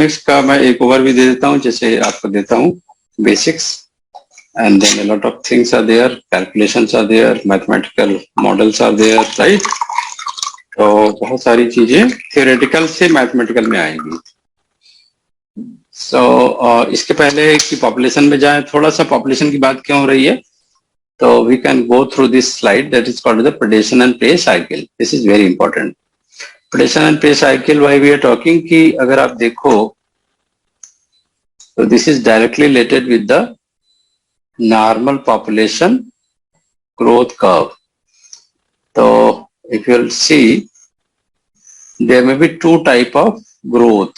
Dynamics का मैं एक ओवरव्यू दे देता हूँ, जैसे आपको देता हूँ basics, and then a lot of things are there, calculations are there, mathematical models are there, right? तो बहुत सारी चीजें theoretical से mathematical में आएंगी. So इसके पहले कि population में जाएं, थोड़ा सा population की बात क्यों हो रही है, तो we can go through this slide that is called the predation and prey cycle. This is very important. predation and prey cycle, why we are talking कि अगर आप देखो तो this is directly related with the normal population growth curve. So if you will see, there may be two type of growth.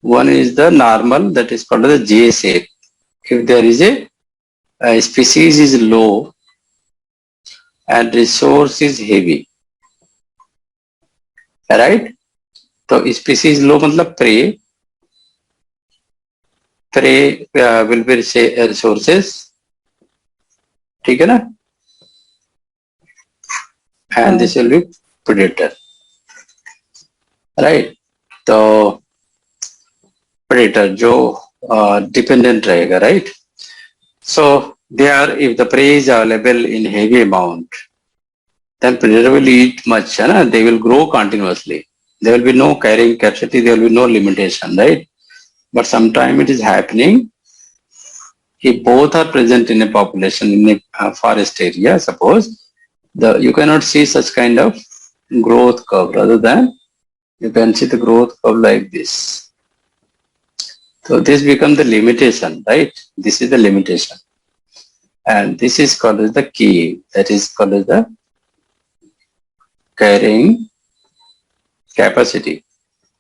One is the normal, that is called the J shape. If there is a species is low and resource is heavy, right? तो species low मतलब prey will be resources, ठीक है ना, and this will be predator, right? तो predator जो dependent रहेगा, right? So there, if the prey is available in heavy amount, then predator will eat much, है ना? They will grow continuously. There will be no carrying capacity, there will be no limitation, right? But sometime it is happening if both are present in a population in a forest area, suppose, you cannot see such kind of growth curve, rather than you can see the growth curve like this. So this becomes the limitation, right? This is the limitation. And this is called as the key, that is called as the carrying capacity.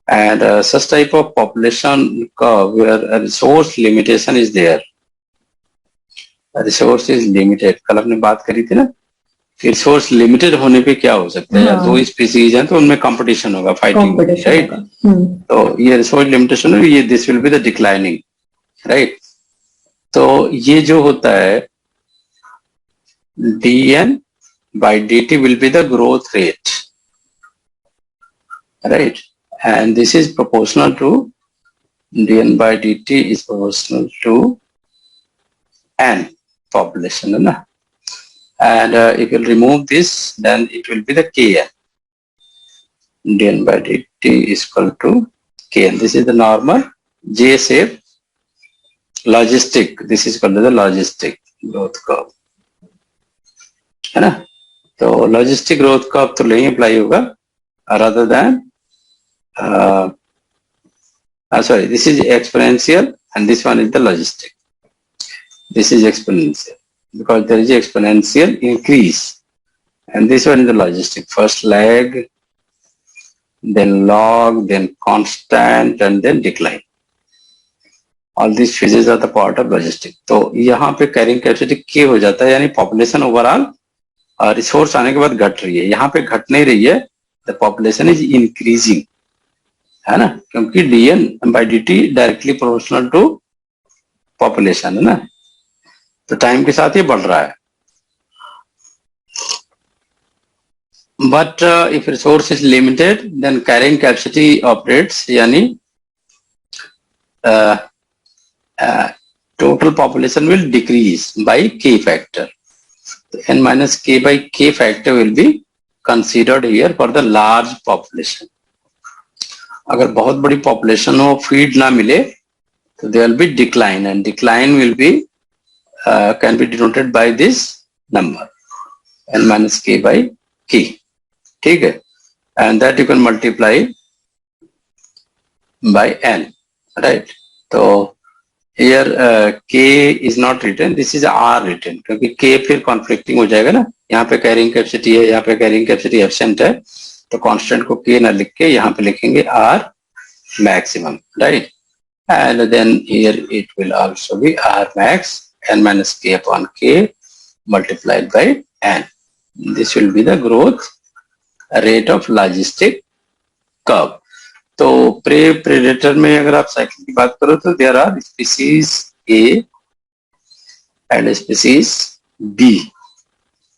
And such type of population curve where a resource limitation is there. A resource is limited. कल हमने बात करी थी ना, resource limited होने पे क्या हो सकता है, दो स्पीसीज हैं तो उनमें कंपटीशन होगा, फाइटिंग, राइट? तो ये रिसोर्स लिमिटेशन है, ये this will be the declining, right? तो ये जो होता है dn by dt will be the growth rate, right? And this is proportional to dn by dt is proportional to n population, है ना? And if you remove this, then it will be the kn. dn by dt is equal to kn. This is the normal J shape logistic. This is called the logistic growth curve, है ना? तो logistic growth curve तो नहीं apply होगा, rather than sorry, this is exponential and this one is the logistic. This is exponential because there is exponential increase, and this one is the logistic. First lag, then log, then constant, and then decline. All these phases are the part of logistic. तो यहाँ पे carrying capacity K हो जाता है, यानी population overall resource आने के बाद घट रही है, यहाँ पे घट नहीं रही है, the population is increasing, है ना? क्योंकि dn by dt directly proportional to population, है ना? तो टाइम के साथ ये बढ़ रहा है. But if resource is limited, then carrying capacity operates, यानी total population will decrease by k factor. N minus k by k factor will be considered here for the large population. अगर बहुत बड़ी population हो, feed ना मिले, तो there will be decline, and decline will be can be denoted by this number, n minus k by k. ठीक है? And that you can multiply by n, right? तो here k is not written, this is r written, क्योंकि k फिर conflicting हो जाएगा ना. यहाँ पे carrying capacity है, यहाँ पे carrying capacity absent है, तो constant को k ना लिख के यहाँ पे लिखेंगे r maximum, right? And then here it will also be r max n minus k upon k multiplied by n. This will be the growth rate of logistic curve. तो predator में अगर आप साइकिल की बात करो तो there are species A and species B,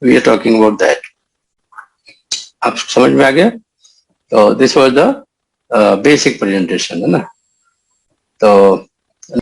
we are talking about that. आप समझ में आ गया? तो this was the basic presentation, है ना? तो